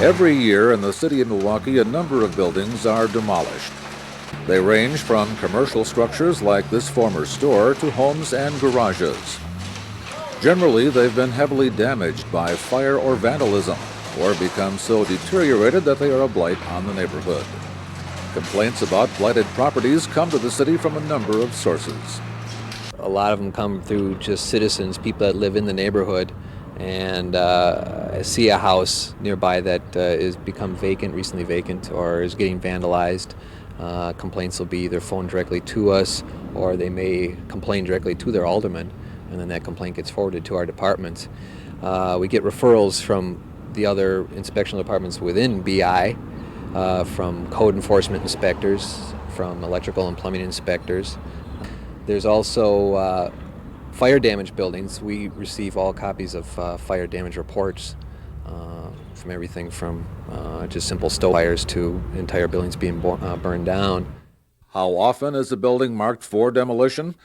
Every year in the city of Milwaukee, a number of buildings are demolished. They range from commercial structures like this former store to homes and garages. Generally, they've been heavily damaged by fire or vandalism, or become so deteriorated that they are a blight on the neighborhood. Complaints about blighted properties come to the city from a number of sources. A lot of them come through just citizens, people that live in the neighborhood, and see a house nearby that is become vacant, recently vacant, or is getting vandalized. Complaints will be either phoned directly to us, or they may complain directly to their alderman, and then that complaint gets forwarded to our department. We get referrals from the other inspectional departments within BI, from code enforcement inspectors, from electrical and plumbing inspectors. There's also fire damage buildings. We receive all copies of fire damage reports from everything from just simple stove fires to entire buildings being burned down. How often is a building marked for demolition?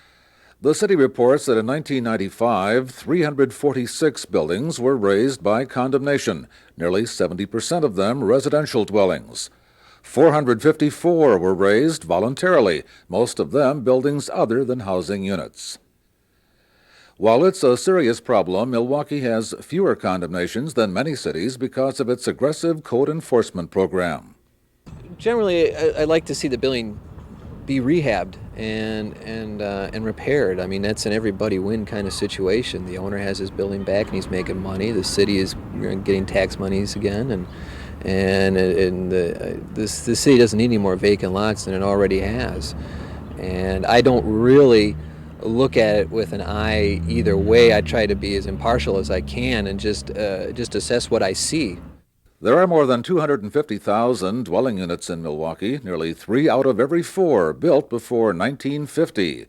The city reports that in 1995, 346 buildings were razed by condemnation, nearly 70% of them residential dwellings. 454 were razed voluntarily, most of them buildings other than housing units. While it's a serious problem, Milwaukee has fewer condemnations than many cities because of its aggressive code enforcement program. Generally, I like to see the building be rehabbed and repaired. I mean, that's an everybody win kind of situation. The owner has his building back and he's making money. The city is getting tax monies again, and the city doesn't need any more vacant lots than it already has. And I don't really look at it with an eye either way. I try to be as impartial as I can and just assess what I see. There are more than 250,000 dwelling units in Milwaukee, nearly 3 out of every 4 built before 1950.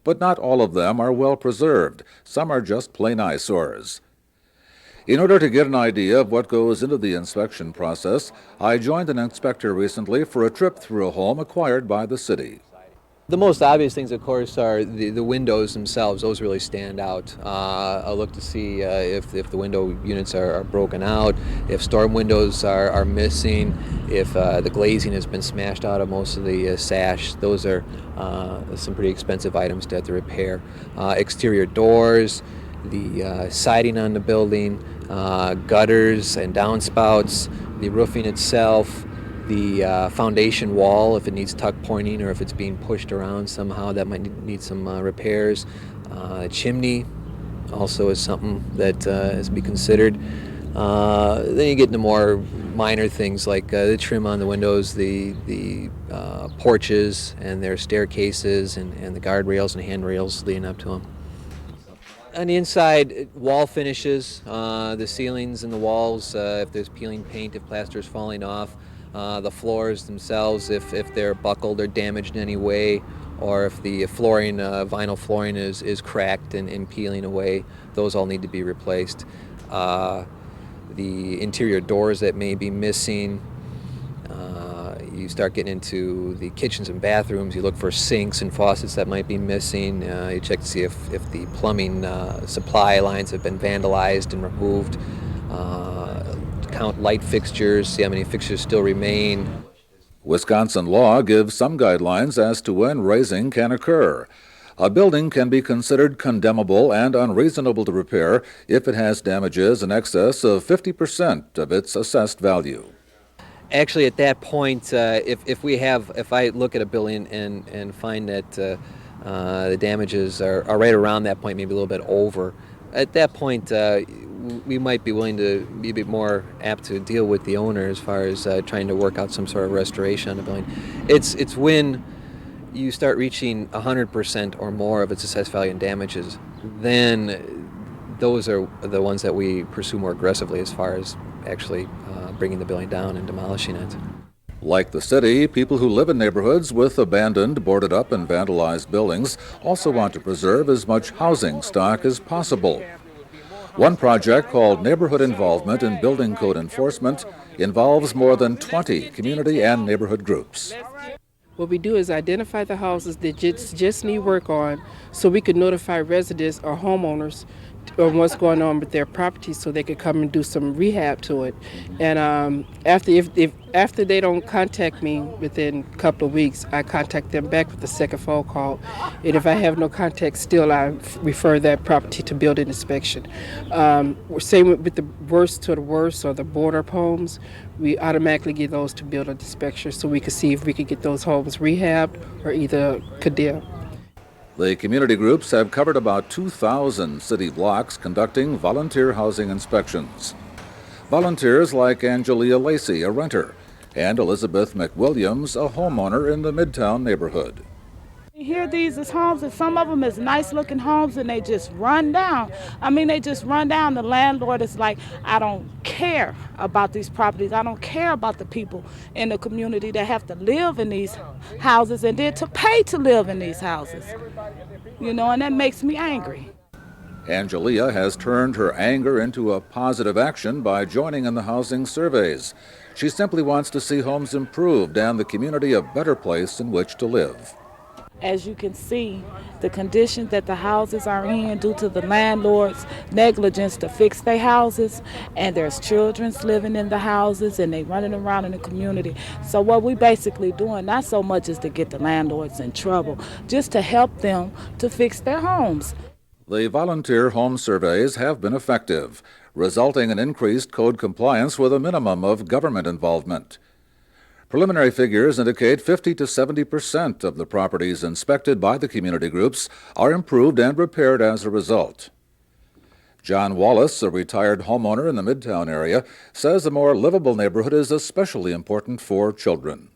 But not all of them are well preserved. Some are just plain eyesores. In order to get an idea of what goes into the inspection process, I joined an inspector recently for a trip through a home acquired by the city. The most obvious things, of course, are the windows themselves. Those really stand out. I'll look to see if the window units are broken out, if storm windows are missing, if the glazing has been smashed out of most of the sash. Those are some pretty expensive items to have to repair. Exterior doors, the siding on the building, gutters and downspouts, the roofing itself, the foundation wall, if it needs tuck pointing or if it's being pushed around somehow, that might need some repairs. Chimney also is something that has to be considered. Then you get into more minor things like the trim on the windows, the porches and their staircases and the guardrails and handrails leading up to them. On the inside, wall finishes, the ceilings and the walls, if there's peeling paint, if plaster is falling off. The floors themselves, if they're buckled or damaged in any way, or if the flooring, vinyl flooring is cracked and peeling away, those all need to be replaced. The interior doors that may be missing. You start getting into the kitchens and bathrooms, you look for sinks and faucets that might be missing. You check to see if the plumbing supply lines have been vandalized and removed. Count light fixtures, see how many fixtures still remain. Wisconsin law gives some guidelines as to when razing can occur. A building can be considered condemnable and unreasonable to repair if it has damages in excess of 50% of its assessed value. Actually, at that point, if I look at a building and find that the damages are right around that point, maybe a little bit over, at that point, we might be willing to be a bit more apt to deal with the owner as far as trying to work out some sort of restoration on the building. It's when you start reaching 100% or more of its assessed value and damages, then those are the ones that we pursue more aggressively as far as actually bringing the building down and demolishing it. Like the city, people who live in neighborhoods with abandoned, boarded up, and vandalized buildings also want to preserve as much housing stock as possible. One project called Neighborhood Involvement in Building Code Enforcement involves more than 20 community and neighborhood groups. What we do is identify the houses that just need work on so we could notify residents or homeowners on what's going on with their property so they could come and do some rehab to it. And after they don't contact me within a couple of weeks, I contact them back with a second phone call. And if I have no contact still, I refer that property to building inspection. Same with the worst to the worst or the border homes, we automatically get those to building inspection so we can see if we can get those homes rehabbed or either condemned. The community groups have covered about 2,000 city blocks conducting volunteer housing inspections. Volunteers like Angelia Lacey, a renter, and Elizabeth McWilliams, a homeowner in the Midtown neighborhood. Here these is homes, and some of them is nice looking homes, and they just run down. I mean, they just run down. The landlord is like, I don't care about these properties. I don't care about the people in the community that have to live in these houses and then to pay to live in these houses. You know, and that makes me angry. Angelia has turned her anger into a positive action by joining in the housing surveys. She simply wants to see homes improved and the community a better place in which to live. As you can see, the conditions that the houses are in due to the landlord's negligence to fix their houses, and there's children living in the houses and they running around in the community. So what we basically doing, not so much is to get the landlords in trouble, just to help them to fix their homes. The volunteer home surveys have been effective, resulting in increased code compliance with a minimum of government involvement. Preliminary figures indicate 50 to 70% of the properties inspected by the community groups are improved and repaired as a result. John Wallace, a retired homeowner in the Midtown area, says a more livable neighborhood is especially important for children.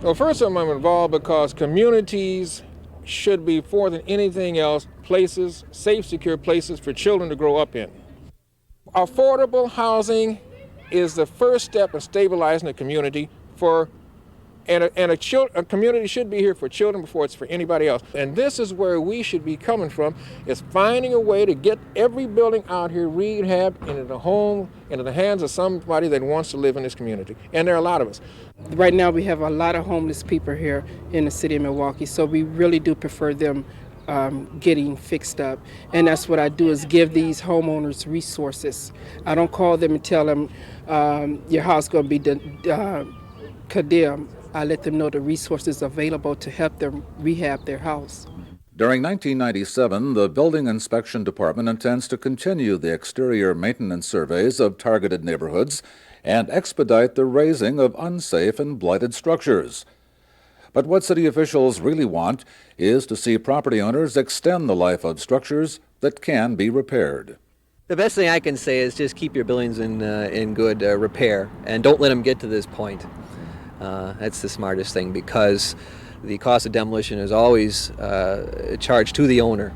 Well, first I'm involved because communities should be, more than anything else, places, safe, secure places for children to grow up in. Affordable housing is the first step in stabilizing a community a community should be here for children before it's for anybody else. And this is where we should be coming from, is finding a way to get every building out here rehabbed into the home, into the hands of somebody that wants to live in this community. And there are a lot of us. Right now we have a lot of homeless people here in the city of Milwaukee, so we really do prefer them getting fixed up. And that's what I do, is give these homeowners resources. I don't call them and tell them your house is going to be condemned. I let them know the resources available to help them rehab their house. During 1997, the Building Inspection Department intends to continue the exterior maintenance surveys of targeted neighborhoods and expedite the raising of unsafe and blighted structures. But what city officials really want is to see property owners extend the life of structures that can be repaired. The best thing I can say is just keep your buildings in good repair and don't let them get to this point. That's the smartest thing, because the cost of demolition is always charged to the owner.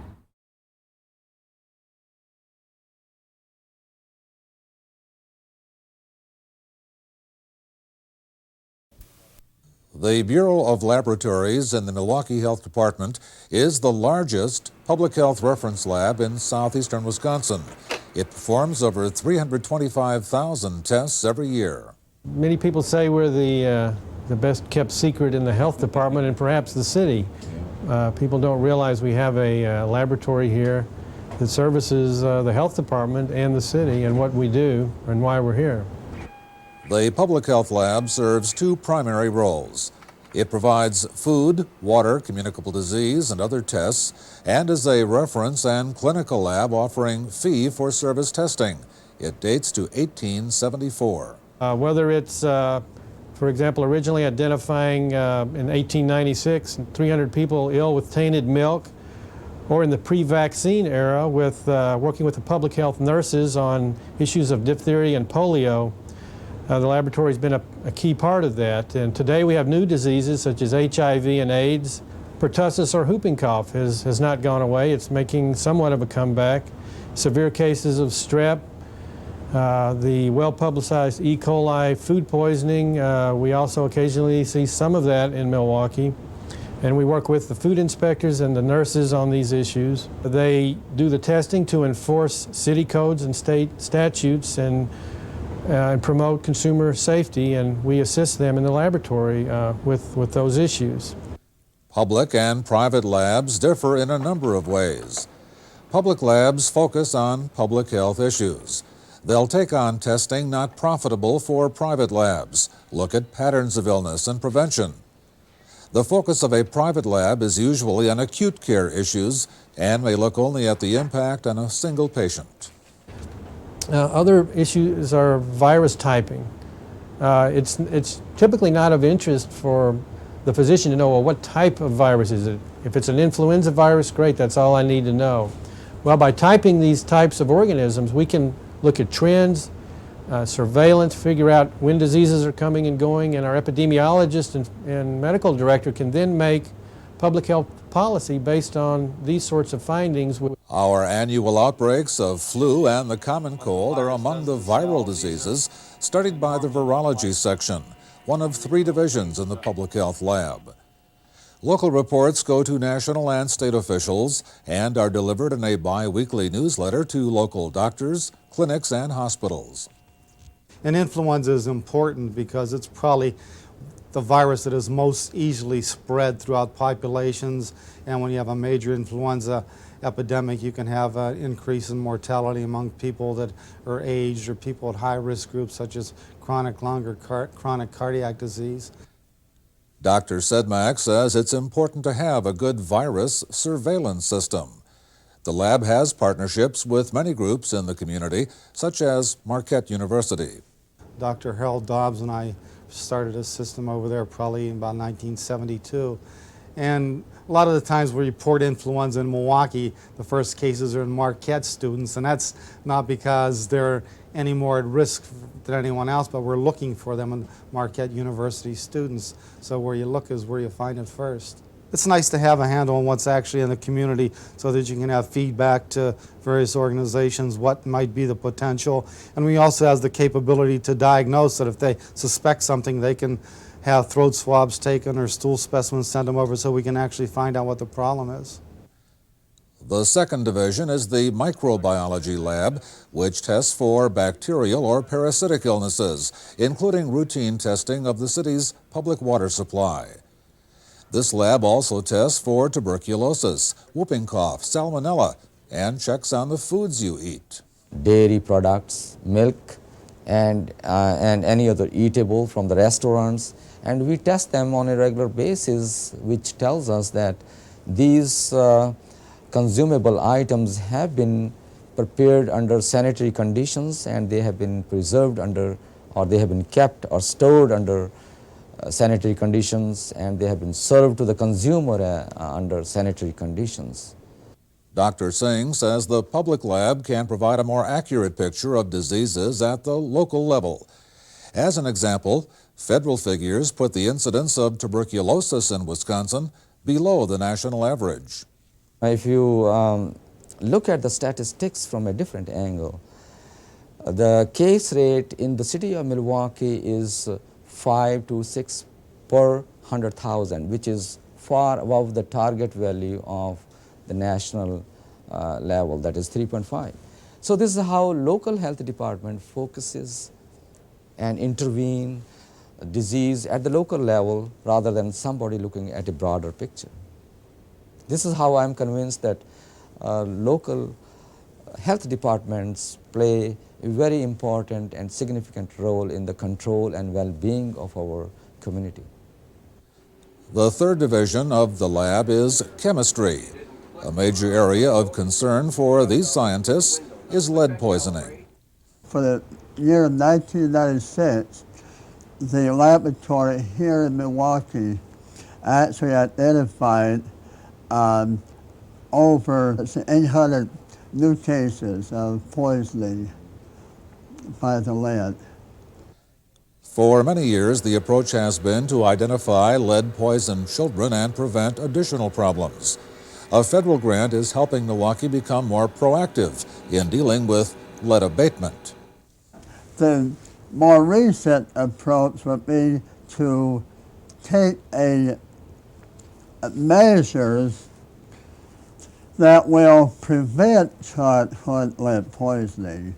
The Bureau of Laboratories in the Milwaukee Health Department is the largest public health reference lab in southeastern Wisconsin. It performs over 325,000 tests every year. Many people say we're the best kept secret in the health department and perhaps the city. People don't realize we have a laboratory here that services the health department and the city and what we do and why we're here. The public health lab serves two primary roles. It provides food, water, communicable disease, and other tests, and is a reference and clinical lab offering fee-for-service testing. It dates to 1874. Whether it's, for example, originally identifying in 1896 300 people ill with tainted milk, or in the pre-vaccine era with working with the public health nurses on issues of diphtheria and polio, The laboratory's been a key part of that, and today we have new diseases such as HIV and AIDS. Pertussis or whooping cough has not gone away. It's making somewhat of a comeback. Severe cases of strep, the well-publicized E. coli food poisoning, we also occasionally see some of that in Milwaukee. And we work with the food inspectors and the nurses on these issues. They do the testing to enforce city codes and state statutes and promote consumer safety, and we assist them in the laboratory with those issues. Public and private labs differ in a number of ways. Public labs focus on public health issues. They'll take on testing not profitable for private labs, look at patterns of illness and prevention. The focus of a private lab is usually on acute care issues and may look only at the impact on a single patient. Other issues are virus typing. It's typically not of interest for the physician to know, well, what type of virus is it? If it's an influenza virus, great, that's all I need to know. Well, by typing these types of organisms, we can look at trends, surveillance, figure out when diseases are coming and going, and our epidemiologist and medical director can then make public health policy based on these sorts of findings. Our annual outbreaks of flu and the common cold are among the viral diseases studied by the virology section, one of 3 divisions in the public health lab. Local reports go to national and state officials and are delivered in a bi-weekly newsletter to local doctors, clinics, and hospitals. And influenza is important because it's probably the virus that is most easily spread throughout populations, and when you have a major influenza epidemic, you can have an increase in mortality among people that are aged or people at high-risk groups such as chronic lung or chronic cardiac disease. Dr. Sedmak says it's important to have a good virus surveillance system. The lab has partnerships with many groups in the community, such as Marquette University. Dr. Harold Dobbs and I started a system over there probably in about 1972. And a lot of the times we report influenza in Milwaukee, the first cases are in Marquette students, and that's not because they're any more at risk than anyone else, but we're looking for them in Marquette University students. So where you look is where you find it first. It's nice to have a handle on what's actually in the community so that you can have feedback to various organizations, what might be the potential. And we also have the capability to diagnose that if they suspect something, they can have throat swabs taken or stool specimens sent them over so we can actually find out what the problem is. The second division is the microbiology lab, which tests for bacterial or parasitic illnesses, including routine testing of the city's public water supply. This lab also tests for tuberculosis, whooping cough, salmonella, and checks on the foods you eat. Dairy products, milk, and any other eatable from the restaurants, and we test them on a regular basis, which tells us that these consumable items have been prepared under sanitary conditions, and they have been preserved under, or they have been kept or stored under sanitary conditions, and they have been served to the consumer under sanitary conditions. Dr. Singh says the public lab can provide a more accurate picture of diseases at the local level. As an example, federal figures put the incidence of tuberculosis in Wisconsin below the national average. If you look at the statistics from a different angle, the case rate in the city of Milwaukee is 5 to 6 per 100,000, which is far above the target value of the national level, that is 3.5. So this is how local health department focuses and intervene disease at the local level rather than somebody looking at a broader picture. This is how I'm convinced that local health departments play a very important and significant role in the control and well-being of our community. The third division of the lab is chemistry. A major area of concern for these scientists is lead poisoning. For the year of 1996, the laboratory here in Milwaukee actually identified over 800 new cases of poisoning by the lead. For many years, the approach has been to identify lead-poisoned children and prevent additional problems. A federal grant is helping Milwaukee become more proactive in dealing with lead abatement. The more recent approach would be to take measures that will prevent childhood lead poisoning.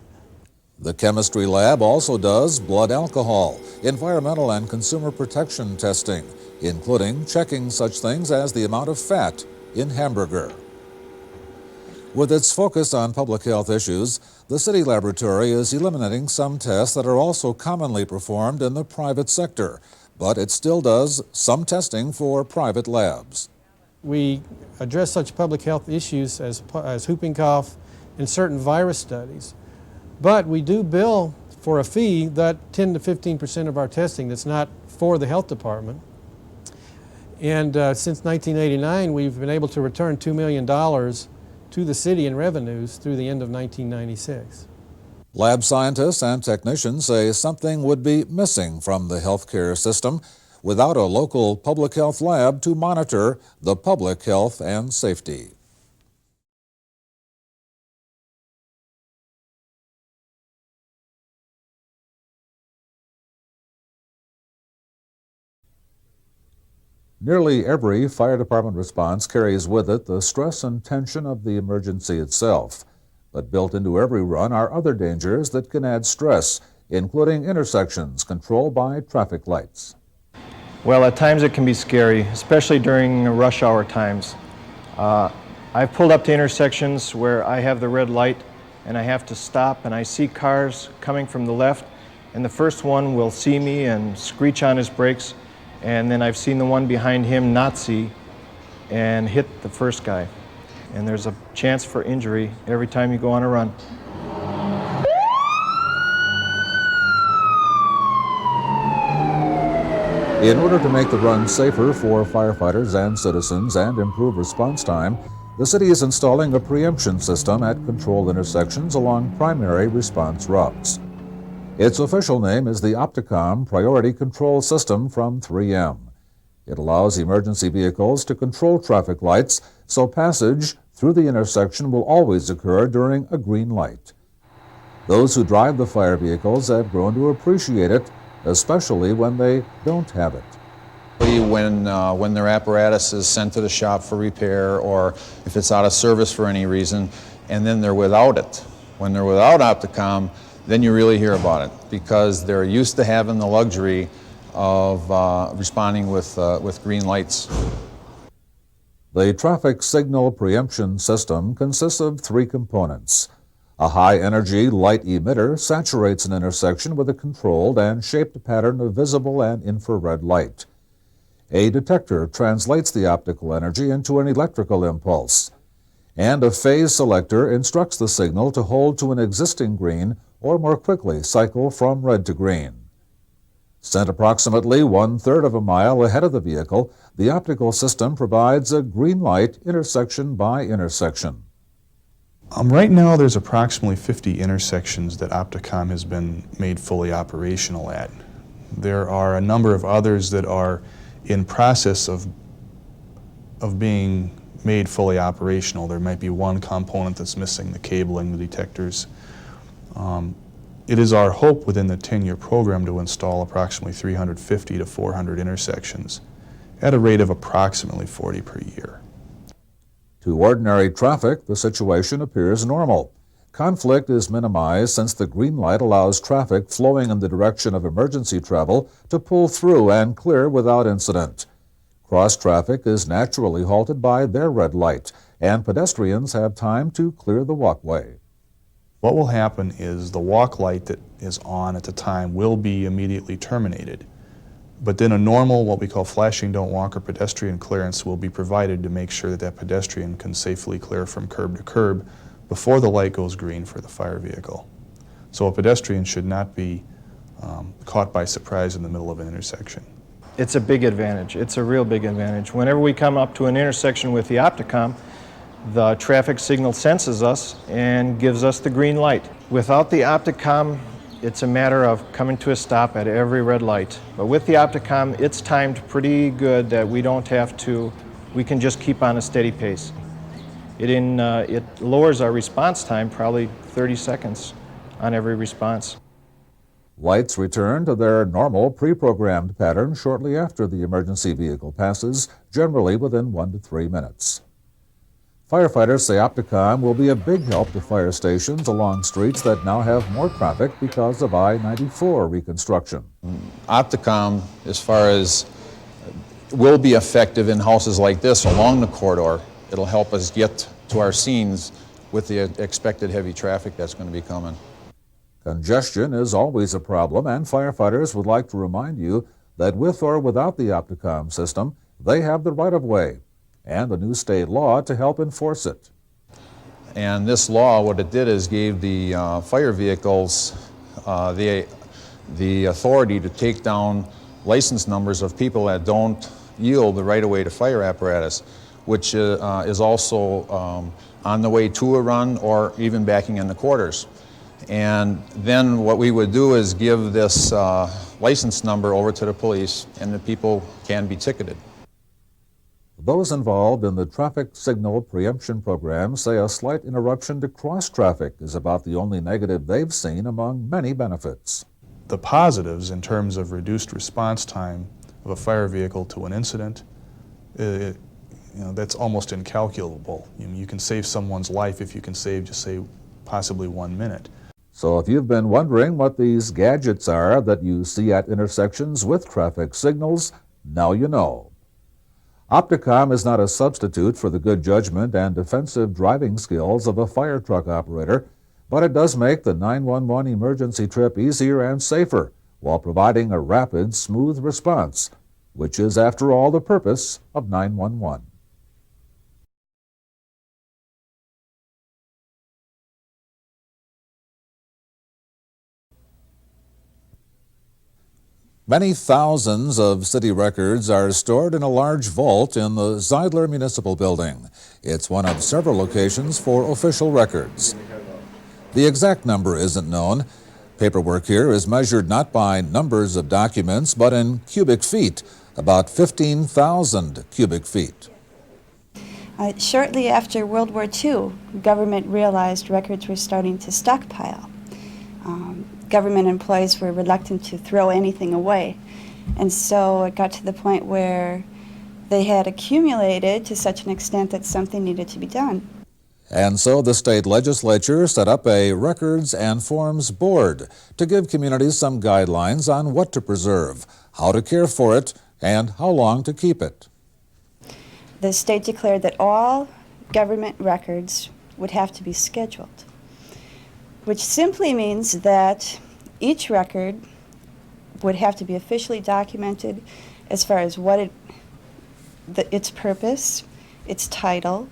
The chemistry lab also does blood alcohol, environmental and consumer protection testing, including checking such things as the amount of fat in hamburger. With its focus on public health issues, the city laboratory is eliminating some tests that are also commonly performed in the private sector, but it still does some testing for private labs. We address such public health issues as whooping cough and certain virus studies, but we do bill for a fee that 10 to 15% of our testing that's not for the health department. And since 1989, we've been able to return $2 million to the city in revenues through the end of 1996. Lab scientists and technicians say something would be missing from the healthcare system without a local public health lab to monitor the public health and safety. Nearly every fire department response carries with it the stress and tension of the emergency itself. But built into every run are other dangers that can add stress, including intersections controlled by traffic lights. Well, at times it can be scary, especially during rush hour times. I've pulled up to intersections where I have the red light and I have to stop and I see cars coming from the left, and the first one will see me and screech on his brakes, and then I've seen the one behind him not see and hit the first guy. And there's a chance for injury every time you go on a run. In order to make the run safer for firefighters and citizens and improve response time, the city is installing a preemption system at controlled intersections along primary response routes. Its official name is the Opticom Priority Control System from 3M. It allows emergency vehicles to control traffic lights so passage through the intersection will always occur during a green light. Those who drive the fire vehicles have grown to appreciate it, especially when they don't have it. When their apparatus is sent to the shop for repair, or if it's out of service for any reason, and then they're without it. When they're without Opticom, then you really hear about it, because they're used to having the luxury of responding with green lights. The traffic signal preemption system consists of three components. A high-energy light emitter saturates an intersection with a controlled and shaped pattern of visible and infrared light. A detector translates the optical energy into an electrical impulse. And a phase selector instructs the signal to hold to an existing green or more quickly cycle from red to green. Sent approximately 1/3 of a mile ahead of the vehicle, the optical system provides a green light intersection by intersection. Right now there's approximately 50 intersections that Opticom has been made fully operational at. There are a number of others that are in process of being made fully operational. There might be one component that's missing, the cabling, the detectors. It is our hope within the 10-year program to install approximately 350 to 400 intersections at a rate of approximately 40 per year. To ordinary traffic, the situation appears normal. Conflict is minimized since the green light allows traffic flowing in the direction of emergency travel to pull through and clear without incident. Cross traffic is naturally halted by their red light, and pedestrians have time to clear the walkway. What will happen is the walk light that is on at the time will be immediately terminated. But then a normal, what we call flashing don't walk, or pedestrian clearance will be provided to make sure that that pedestrian can safely clear from curb to curb before the light goes green for the fire vehicle. So a pedestrian should not be caught by surprise in the middle of an intersection. It's a big advantage. It's a real big advantage. Whenever we come up to an intersection with the Opticom, the traffic signal senses us and gives us the green light. Without the Opticom It's a matter of coming to a stop at every red light. But with the Opticom, it's timed pretty good that we don't have to, we can just keep on a steady pace. It lowers our response time probably 30 seconds on every response. Lights return to their normal pre-programmed pattern shortly after the emergency vehicle passes, generally within 1 to 3 minutes. Firefighters say Opticom will be a big help to fire stations along streets that now have more traffic because of I-94 reconstruction. Opticom, as far as will be effective in houses like this along the corridor. It'll help us get to our scenes with the expected heavy traffic that's going to be coming. Congestion is always a problem, and firefighters would like to remind you that with or without the Opticom system, they have the right-of-way and a new state law to help enforce it. And this law, what it did is gave the fire vehicles the authority to take down license numbers of people that don't yield the right-of-way to fire apparatus, which is also on the way to a run or even backing in the quarters. And then what we would do is give this license number over to the police, and the people can be ticketed. Those involved in the traffic signal preemption program say a slight interruption to cross traffic is about the only negative they've seen among many benefits. The positives in terms of reduced response time of a fire vehicle to an incident, that's almost incalculable. You can save someone's life if you can save, just say, possibly 1 minute. So if you've been wondering what these gadgets are that you see at intersections with traffic signals, now you know. Opticom is not a substitute for the good judgment and defensive driving skills of a fire truck operator, but it does make the 911 emergency trip easier and safer while providing a rapid, smooth response, which is, after all, the purpose of 911. Many thousands of city records are stored in a large vault in the Zeidler Municipal Building. It's one of several locations for official records. The exact number isn't known. Paperwork here is measured not by numbers of documents, but in cubic feet, about 15,000 cubic feet. Shortly after World War II, government realized records were starting to stockpile. Government employees were reluctant to throw anything away. And so it got to the point where they had accumulated to such an extent that something needed to be done. And so the state legislature set up a Records and Forms Board to give communities some guidelines on what to preserve, how to care for it, and how long to keep it. The state declared that all government records would have to be scheduled, which simply means that each record would have to be officially documented as far as what its purpose, its title,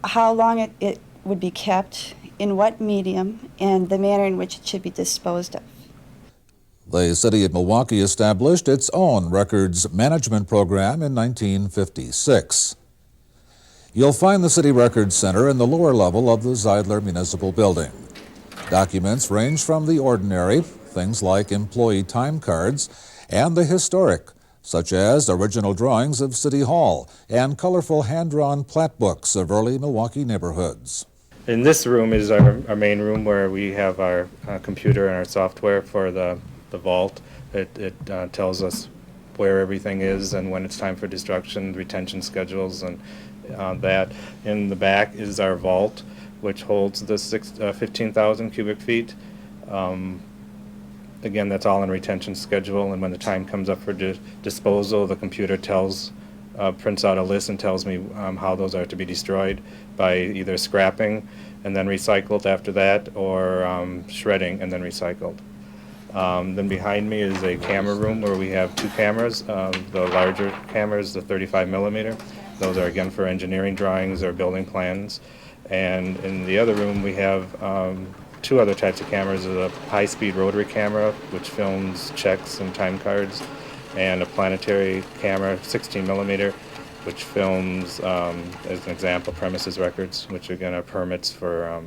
how long it would be kept, in what medium, and the manner in which it should be disposed of. The city of Milwaukee established its own records management program in 1956. You'll find the City Records Center in the lower level of the Zeidler Municipal Building. Documents range from the ordinary, things like employee time cards, and the historic, such as original drawings of City Hall and colorful hand-drawn plat books of early Milwaukee neighborhoods. In this room is our main room where we have our computer and our software for the vault. It tells us where everything is and when it's time for destruction, retention schedules, and that. In the back is our vault, which holds the 15,000 cubic feet. Again, that's all in retention schedule, and when the time comes up for disposal, the computer prints out a list and tells me how those are to be destroyed by either scrapping and then recycled after that, or shredding and then recycled. Then behind me is a camera room where we have two cameras. The larger cameras, the 35 millimeter, those are again for engineering drawings or building plans. And in the other room we have two other types of cameras, a high-speed rotary camera, which films checks and time cards, and a planetary camera, 16 millimeter, which films, as an example, premises records, which again are permits for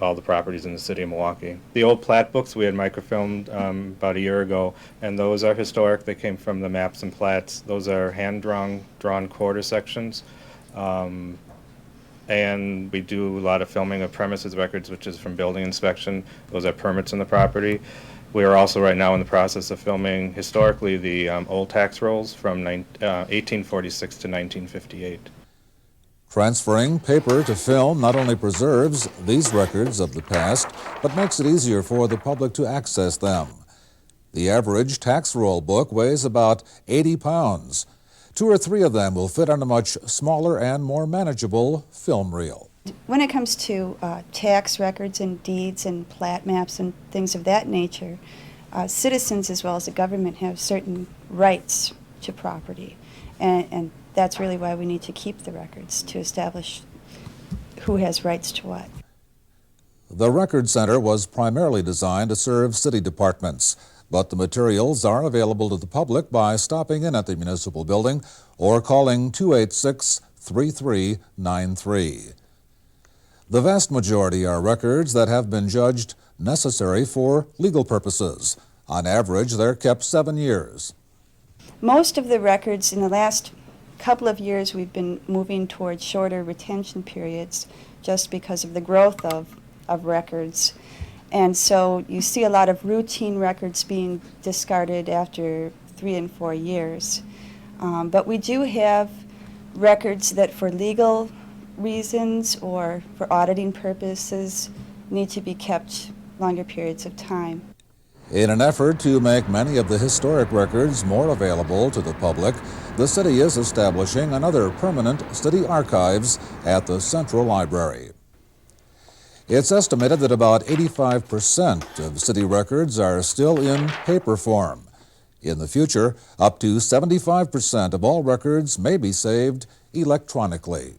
all the properties in the city of Milwaukee. The old plat books we had microfilmed about a year ago, and those are historic. They came from the maps and plats. Those are hand-drawn quarter sections. And we do a lot of filming of premises records, which is from building inspection. Those are permits on the property. We are also right now in the process of filming historically the old tax rolls from 1846 to 1958. Transferring paper to film not only preserves these records of the past, but makes it easier for the public to access them. The average tax roll book weighs about 80 pounds. 2 or 3 of them will fit on a much smaller and more manageable film reel. When it comes to tax records and deeds and plat maps and things of that nature, citizens as well as the government have certain rights to property. And that's really why we need to keep the records, to establish who has rights to what. The Record Center was primarily designed to serve city departments, but the materials are available to the public by stopping in at the municipal building or calling 286-3393. The vast majority are records that have been judged necessary for legal purposes. On average, they're kept 7 years. Most of the records in the last couple of years we've been moving towards shorter retention periods just because of the growth of records. And so you see a lot of routine records being discarded after 3 and 4 years. But we do have records that for legal reasons or for auditing purposes need to be kept longer periods of time. In an effort to make many of the historic records more available to the public, the city is establishing another permanent city archives at the Central Library. It's estimated that about 85% of city records are still in paper form. In the future, up to 75% of all records may be saved electronically.